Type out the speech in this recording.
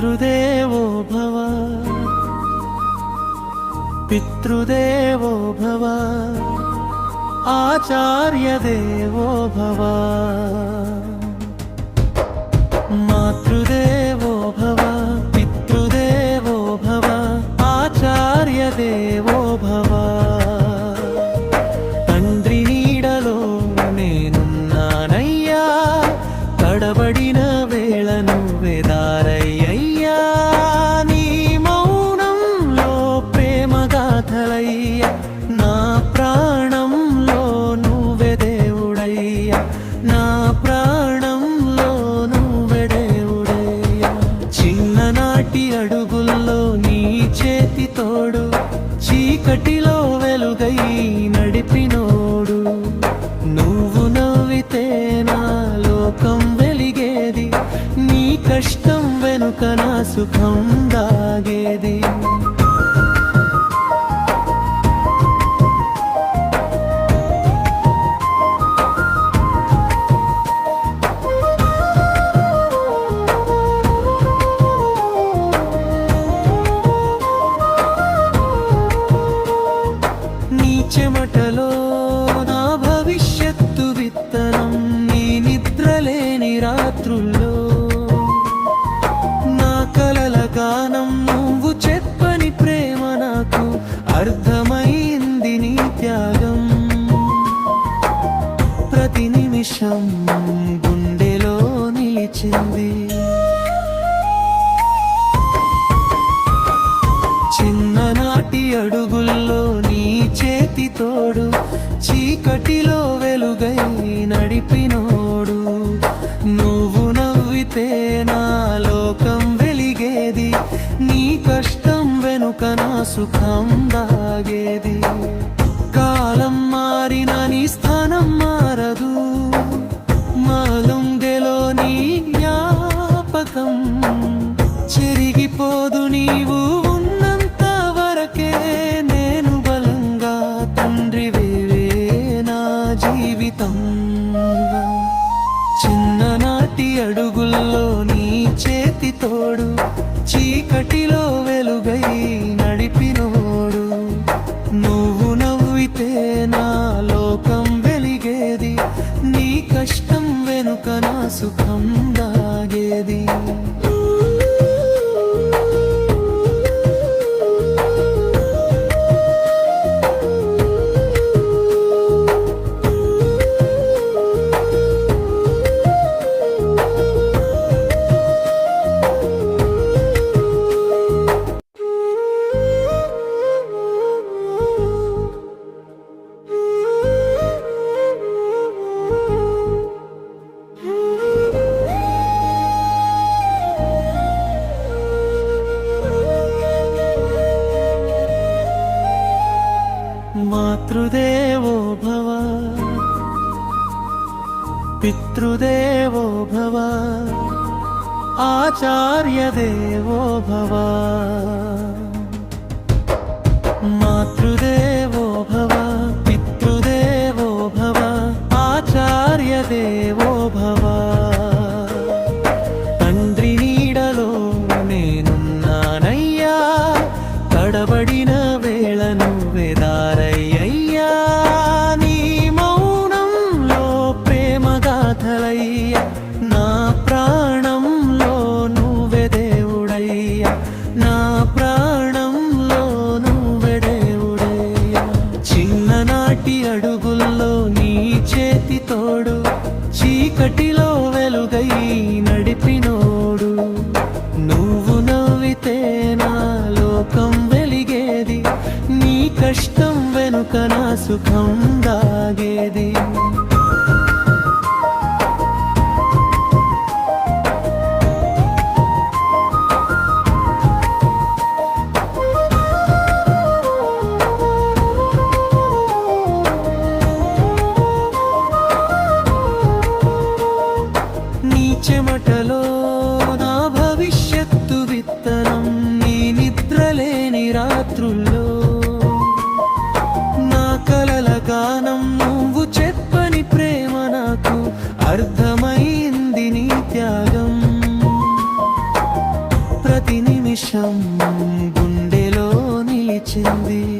మాతృదేవో భవ పితృదేవో భవ ఆచార్యదేవో భవ మాతృదేవో భవ పితృదేవో భవ ఆచార్యదేవో భవ తండ్రి నీడలో నేనున్నానయ్యా తడబడిన వేళ నువ్వే దారయ్యయ్యా నీ మౌనంలో ప్రేమ గాథలయ్యా నా ప్రాణంలో నువ్వే దేవుడయ్యా నా ప్రాణంలో నువ్వే దేవుడయ్యా చిన్ననాటి అడుగుల్లో నీ చేతి తోడు చీకటిలో వెలుగై నడిపినోడు నువ్వు నవ్వితే నా లోకం వెలిగేది నీ కష్టం వెనుక నా సుఖం దాగేది నీ చెమటలో నా భవిష్యత్తు విత్తనం నీ నిద్రలేని రాత్రుల్లో నా కలల గానం నువ్వు చెప్పని ప్రేమ నాకు అర్థమైంది నీ త్యాగం ప్రతి నిమిషం గుండెలో నిలిచింది చిన్ననాటి అడుగుల్లో నీ చేతి తోడు చీకటిలో వెలుగై నడిపినోడు నువ్వు నవ్వితే నా లోకం వెలిగేది నీ కష్టం వెనుక నా సుఖం దాగేది కాలం మారిన నీ స్థానం మారదు మాలుందెలో నీ జ్ఞాపకం చెరిగిపోదు నీవు ఉన్నంత వరకే నేను బలంగా తండ్రి వేవే నా జీవితం చిన్ననాటి అడుగుల్లో నీ చేతి తోడు చీకటిలో వెలుగై నడిపినోడు నువ్వు నవ్వితే నా లోకం వెలిగేది నీ కష్టం వెనుక నా సుఖం దాగేది మాతృదేవో భవ పితృదేవో భవ ఆచార్యదేవో భవ మాతృదేవో భవ పితృదేవో భవ ఆచార్యదేవో భవ తండ్రి నీడలో నేనున్నానయ్యా తడబడిన వేళ నువ్వే దారయ్యయ్యా నీ మౌనంలో ప్రేమ గాథలయ్యా నా ప్రాణంలో నువ్వే దేవుడయ్యా నా ప్రాణంలో నువ్వే దేవుడయ్యా చిన్ననాటి అడుగుల్లో నీ చేతి తోడు చీకటిలో వెలుగై నడిపినోడు నువ్వు నవ్వితే నా లోకం వెలిగేది నీ కష్టం వెనుక నా సుఖం దాగేది నీ చెమటలో నా భవిష్యత్తు విత్తనం నీ నిద్రలేని రాత్రుల్లో నా కలల గానం నువ్వు చెప్పని ప్రేమ నాకు అర్థమైంది నీ త్యాగం నిమిషం గుండెలో నిలిచింది.